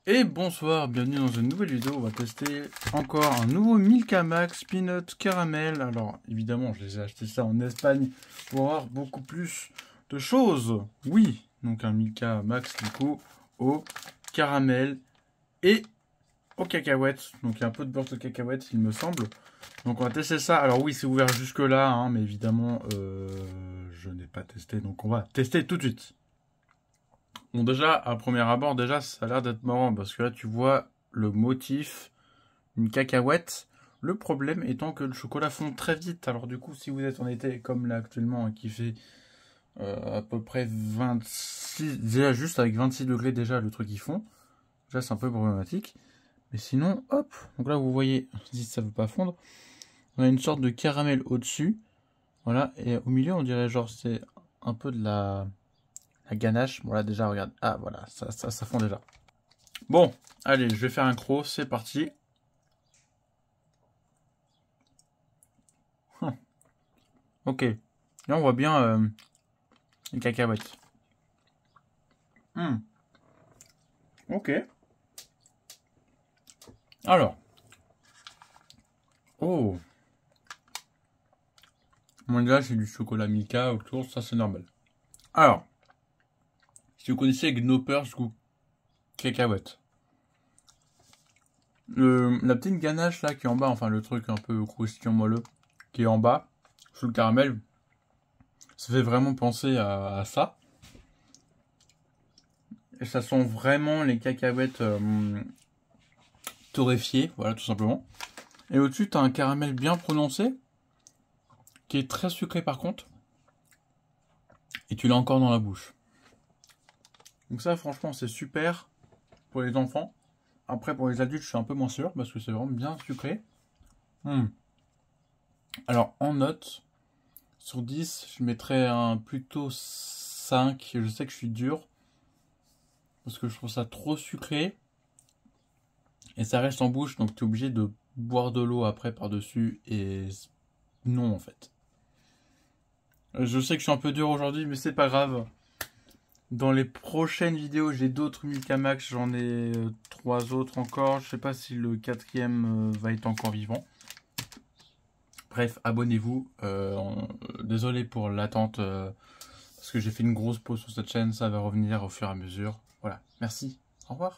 Et bonsoir, bienvenue dans une nouvelle vidéo. On va tester encore un nouveau Milka Max Peanut Caramel. Alors évidemment, je les ai achetés ça en Espagne pour avoir beaucoup plus de choses. Oui, donc un Milka Max du coup au caramel et aux cacahuètes. Donc il y a un peu de beurre de cacahuètes il me semble. Donc on va tester ça. Alors oui, c'est ouvert jusque là, hein, mais évidemment je n'ai pas testé. Donc on va tester tout de suite. Bon, déjà, à premier abord, déjà, ça a l'air d'être marrant parce que là, tu vois le motif, une cacahuète. Le problème étant que le chocolat fond très vite. Alors, du coup, si vous êtes en été comme là actuellement, qui fait à peu près 26, déjà juste avec 26 degrés, déjà le truc il fond. Déjà, c'est un peu problématique. Mais sinon, hop, donc là, vous voyez, si ça veut pas fondre, on a une sorte de caramel au-dessus. Voilà, et au milieu, on dirait genre, c'est un peu de la ganache. Voilà, déjà, regarde. Ah, voilà, ça fond déjà. Bon, allez, je vais faire un croc, c'est parti. Ok, là on voit bien les cacahuètes. Ok. Alors. Oh. Moi là c'est du chocolat Milka autour, ça c'est normal. Alors. Si vous connaissez Gnopers ou cacahuètes. La petite ganache là qui est en bas, enfin le truc un peu croustillant moelleux qui est en bas, sous le caramel, ça fait vraiment penser à ça. Et ça sent vraiment les cacahuètes torréfiées, voilà tout simplement. Et au-dessus, tu as un caramel bien prononcé, qui est très sucré par contre. Et tu l'as encore dans la bouche. Donc ça, franchement, c'est super pour les enfants. Après, pour les adultes, je suis un peu moins sûr, parce que c'est vraiment bien sucré. Alors, en note, sur 10, je mettrais un plutôt 5. Je sais que je suis dur, parce que je trouve ça trop sucré. Et ça reste en bouche, donc tu es obligé de boire de l'eau après par-dessus. Et non, en fait. Je sais que je suis un peu dur aujourd'hui, mais c'est pas grave. Dans les prochaines vidéos, j'ai d'autres Milka Max. J'en ai 3 autres encore. Je sais pas si le 4e va être encore vivant. Bref, abonnez-vous. Désolé pour l'attente. Parce que j'ai fait une grosse pause sur cette chaîne. Ça va revenir au fur et à mesure. Voilà. Merci. Au revoir.